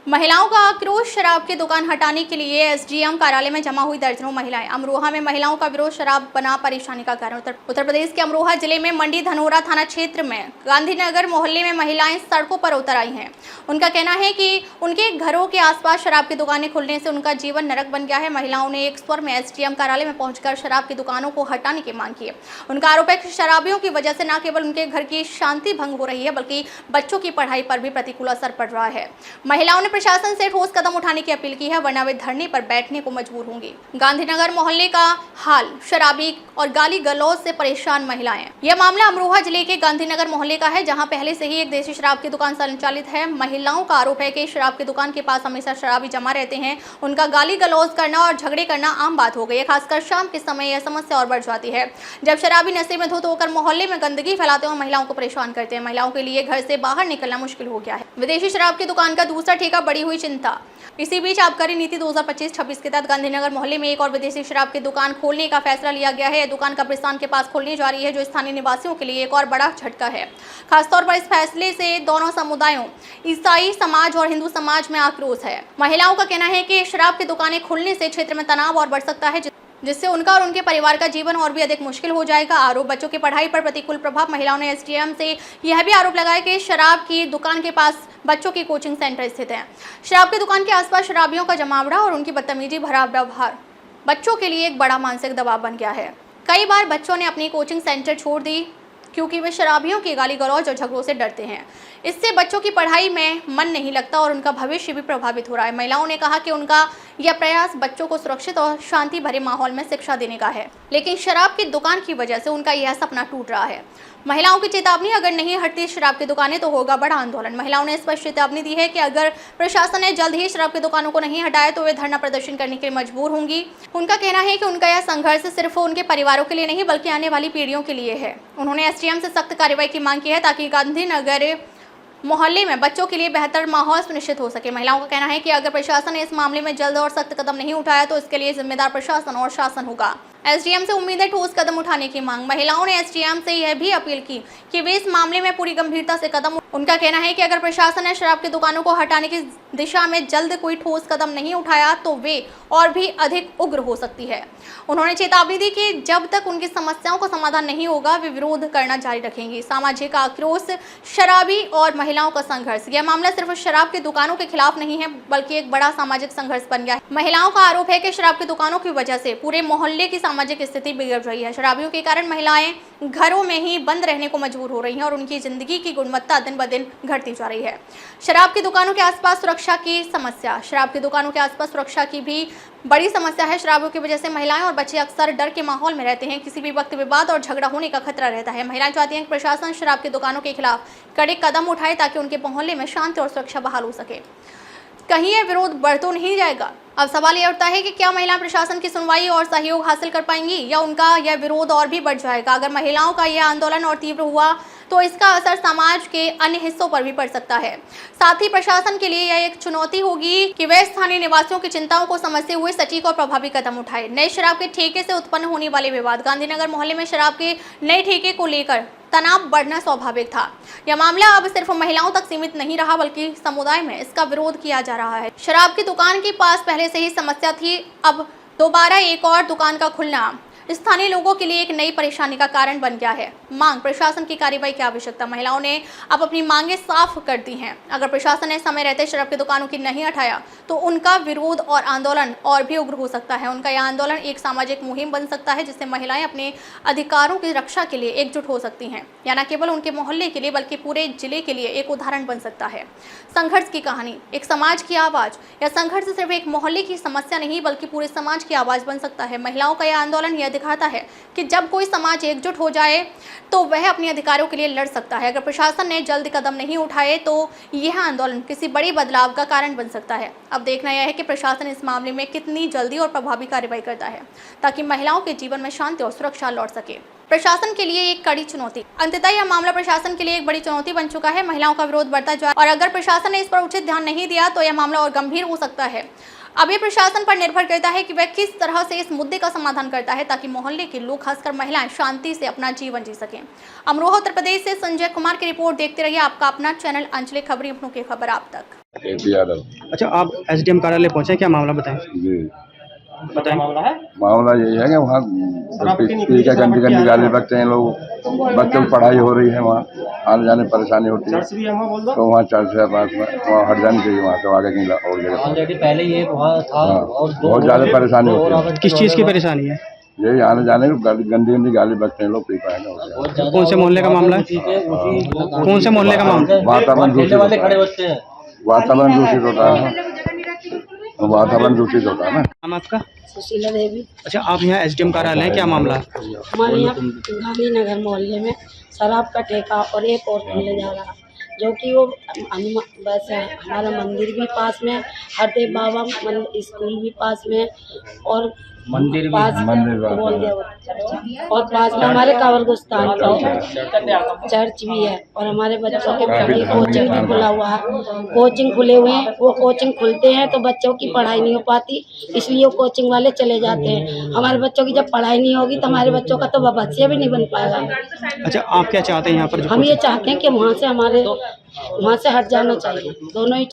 महिलाओं का आक्रोश। शराब की दुकान हटाने के लिए एसडीएम कार्यालय में जमा हुई दर्जनों महिलाएं। अमरोहा में महिलाओं का विरोध, शराब बना परेशानी का कारण। उत्तर प्रदेश के अमरोहा जिले में मंडी धनोरा थाना क्षेत्र में गांधीनगर मोहल्ले में महिलाएं सड़कों पर उतर आई हैं। उनका कहना है कि उनके घरों के आसपास शराब की दुकानें खुलने से उनका जीवन नरक बन गया है। महिलाओं ने एक स्वर में एसडीएम कार्यालय में पहुंचकर शराब की दुकानों को हटाने की मांग की है। उनका आरोप है कि शराबियों की वजह से न केवल उनके घर की शांति भंग हो रही है, बल्कि बच्चों की पढ़ाई पर भी प्रतिकूल असर पड़ रहा है। महिलाओं ने प्रशासन से ठोस कदम उठाने की अपील की है, वरना वे धरने पर बैठने को मजबूर होंगी। गांधीनगर मोहल्ले का हाल, शराबी और गाली गलौज से परेशान महिलाएं। यह मामला अमरोहा जिले के गांधीनगर मोहल्ले का है, जहां पहले से ही एक देसी शराब की दुकान संचालित है। महिलाओं का आरोप है कि शराब की दुकान के पास हमेशा शराबी जमा रहते हैं। उनका गाली गलौज करना और झगड़े करना आम बात हो गई है। खासकर शाम के समय यह समस्या और बढ़ जाती है, जब शराबी नशे में धुत होकर मोहल्ले में गंदगी फैलाते हैं और महिलाओं को परेशान करते हैं। महिलाओं के लिए घर से बाहर निकलना मुश्किल हो गया है। विदेशी शराब की दुकान का दूसरा ठेका, बढ़ी हुई चिंता। इसी बीच आबकारी नीति 2025-26 के तहत गांधीनगर मोहल्ले में एक और विदेशी शराब की दुकान खोलने का फैसला लिया गया है। यह दुकान कब्रिस्तान के पास खोलने जा रही है, जो स्थानीय निवासियों के लिए एक और बड़ा झटका है। खासतौर पर इस फैसले से दोनों समुदायों, ईसाई समाज और हिंदू समाज में आक्रोश है। महिलाओं का कहना है कि शराब की दुकानें खुलने से क्षेत्र में तनाव और बढ़ सकता है, जिससे उनका और उनके परिवार का जीवन और भी अधिक मुश्किल हो जाएगा। आरोप, बच्चों की पढ़ाई पर प्रतिकूल प्रभाव। महिलाओं ने एसडीएम से यह भी आरोप लगाया कि शराब की दुकान के पास बच्चों की कोचिंग सेंटर स्थित है। शराब की दुकान के आसपास शराबियों का जमावड़ा और उनकी बदतमीजी भरा व्यवहार बच्चों के लिए एक बड़ा मानसिक दबाव बन गया है। कई बार बच्चों ने अपनी कोचिंग सेंटर छोड़ दी क्योंकि वे शराबियों की गाली गलौज और झगड़ों से डरते हैं। इससे बच्चों की पढ़ाई में मन नहीं लगता और उनका भविष्य भी प्रभावित हो रहा है। महिलाओं ने कहा कि उनका यह प्रयास बच्चों को सुरक्षित और शांति भरे माहौल में शिक्षा देने का है, लेकिन शराब की दुकान की वजह से उनका यह सपना टूट रहा है। महिलाओं की चेतावनी, अगर नहीं हटती शराब की दुकानें तो होगा बड़ा आंदोलन। महिलाओं ने स्पष्ट चेतावनी दी है कि अगर प्रशासन ने जल्द ही शराब की दुकानों को नहीं हटाया तो वे धरना प्रदर्शन करने के लिए मजबूर होंगी। उनका कहना है कि उनका यह संघर्ष सिर्फ उनके परिवारों के लिए नहीं, बल्कि आने वाली पीढ़ियों के लिए है। उन्होंने एसडीएम से सख्त कार्रवाई की मांग की है, ताकि गांधीनगर मोहल्ले में बच्चों के लिए बेहतर माहौल सुनिश्चित हो सके। महिलाओं का कहना है कि अगर प्रशासन ने इस मामले में जल्द और सख्त कदम नहीं उठाया तो इसके लिए जिम्मेदार प्रशासन और शासन होगा। एसडीएम से उम्मीद है ठोस कदम उठाने की मांग। महिलाओं ने एसडीएम से यह भी अपील की कि वे इस मामले में पूरी गंभीरता से कदम। उनका कहना है कि अगर प्रशासन ने शराब की दुकानों को हटाने की दिशा में जल्द कोई ठोस कदम नहीं उठाया तो वे और भी अधिक उग्र हो सकती है। उन्होंने चेतावनी दी कि जब तक उनकी समस्याओं का समाधान नहीं होगा वे विरोध करना जारी रखेंगी। सामाजिक आक्रोश, शराबी और महिलाओं का संघर्ष। यह मामला सिर्फ शराब की दुकानों के खिलाफ नहीं है, बल्कि एक बड़ा सामाजिक संघर्ष बन गया है। महिलाओं का आरोप है कि शराब की दुकानों की वजह से पूरे मोहल्ले की सामाजिक स्थिति बिगड़ रही है। शराबियों के कारण महिलाएं घरों में ही बंद रहने को मजबूर हो रही हैं और उनकी जिंदगी की गुणवत्ता दिन ब दिन घटती जा रही है। शराब की दुकानों के आसपास सुरक्षा की समस्या। शराब की दुकानों के आसपास सुरक्षा की भी बड़ी समस्या है। शराबियों की वजह से महिलाएं और बच्चे अक्सर डर के माहौल में रहते हैं। किसी भी वक्त विवाद और झगड़ा होने का खतरा रहता है। महिलाएं चाहती हैं कि प्रशासन शराब की दुकानों के खिलाफ कड़े कदम उठाए, ताकि उनके मोहल्ले में शांति और सुरक्षा बहाल हो सके। कहीं यह विरोध बढ़ तो नहीं जाएगा? अब सवाल यह उठता है कि क्या महिलाएं प्रशासन की सुनवाई और सहयोग हासिल कर पाएंगी, या उनका यह विरोध और भी बढ़ जाएगा? अगर महिलाओं का यह आंदोलन और तीव्र हुआ तो इसका असर समाज के अन्य हिस्सों पर भी पड़ सकता है। साथ ही प्रशासन के लिए यह एक चुनौती होगी कि वह स्थानीय निवासियों की चिंताओं को समझते हुए सटीक और प्रभावी कदम उठाए। नए शराब के ठेके से उत्पन्न होने वाले विवाद। गांधीनगर मोहल्ले में शराब के नए ठेके को लेकर तनाव बढ़ना स्वाभाविक था। यह मामला अब सिर्फ महिलाओं तक सीमित नहीं रहा, बल्कि समुदाय में इसका विरोध किया जा रहा है। शराब की दुकान के पास पहले से ही समस्या थी, अब दोबारा एक और दुकान का खुलना स्थानीय लोगों के लिए एक नई परेशानी का कारण बन गया है। मांग, प्रशासन की कार्रवाई की आवश्यकता। महिलाओं ने अब अपनी मांगें साफ कर दी हैं। अगर प्रशासन ने समय रहते शराब की दुकानों की नहीं हटाया तो उनका विरोध और आंदोलन और भी उग्र हो सकता है। उनका यह आंदोलन एक सामाजिक मुहिम बन सकता है, जिससे महिलाएं अपने अधिकारों की रक्षा के लिए एकजुट हो सकती हैं। या न केवल उनके मोहल्ले के लिए, बल्कि पूरे जिले के लिए एक उदाहरण बन सकता है। संघर्ष की कहानी, एक समाज की आवाज। यह संघर्ष सिर्फ एक मोहल्ले की समस्या नहीं, बल्कि पूरे समाज की आवाज बन सकता है। महिलाओं का यह आंदोलन यह दिखाता है कि जब कोई समाज एकजुट हो जाए तो वह अपने अधिकारों के लिए लड़ सकता है। अगर प्रशासन ने जल्द कदम नहीं उठाए तो यह आंदोलन किसी बड़े बदलाव का कारण बन सकता है। अब देखना यह है कि प्रशासन इस मामले में कितनी जल्दी और प्रभावी कार्रवाई करता है, ताकि महिलाओं के जीवन में शांति और सुरक्षा लौट सके। प्रशासन के लिए एक कड़ी चुनौती। अंततः यह मामला प्रशासन के लिए एक बड़ी चुनौती बन चुका है। महिलाओं का विरोध बढ़ता जाए और अगर प्रशासन ने इस पर उचित ध्यान नहीं दिया तो यह मामला और गंभीर हो सकता है। अब ये प्रशासन पर निर्भर करता है कि वह किस तरह से इस मुद्दे का समाधान करता है ताकि मोहल्ले के लोग, खासकर महिलाएं, शांति से अपना जीवन जी सकें। अमरोहा उत्तर प्रदेश से संजय कुमार की रिपोर्ट। देखते रहिए आपका अपना चैनल अंजलि खबरी, अपनों की खबर आप तक। अच्छा, आप एसडीएम कार्यालय पहुंचे, क्या मामला बताएं? जी, बताएं। मामला यही है कि वहाँ पी के गंदी गाली बकते हैं लोग, बच्चों की पढ़ाई हो रही है, वहाँ आने जाने परेशानी होती है, तो वहाँ चर्च है पास में, वहाँ हट जानी चाहिए वहाँ से, आगे कहीं और जगह ऑलरेडी पहले ये वहाँ था। और बहुत ज़्यादा परेशानी होती है। किस चीज़ की परेशानी है? यही आने जाने की गंदी गाली बकते हैं लोग, पी पाएंगे। कौन से मोहल्ले का मामला है? कौन से मोहल्ले का मामला? वातावरण दूषित वाले खड़े होते हैं, वातावरण दूषित होता है, वातावरण दूषित होता है ना। नाम आपका? सुशीला देवी। अच्छा, आप यहाँ एसडीएम कार्यालय हैं, क्या मामला है? हमारे यहाँ गांधीनगर मोहल्ले में शराब का ठेका और एक और खुलने जा रहा, जो कि वो वैसे हमारा मंदिर भी पास में, हरदेव बाबा स्कूल भी पास में, और मंदिर बोल दिया वो, और पास में हमारे कावलगुस्तान का चर्च भी है, और हमारे बच्चों के लिए कोचिंग भी खुला हुआ है। कोचिंग खुले हुए हैं, वो कोचिंग खुलते हैं तो बच्चों की पढ़ाई नहीं हो पाती, इसलिए वो कोचिंग वाले चले जाते हैं। हमारे बच्चों की जब पढ़ाई नहीं होगी तो हमारे बच्चों का तो भविष्य भी नहीं बन पाएगा। अच्छा, आप क्या चाहते हैं यहाँ पर? हम ये चाहते हैं कि वहाँ से हट जाना चाहिए दोनों ही।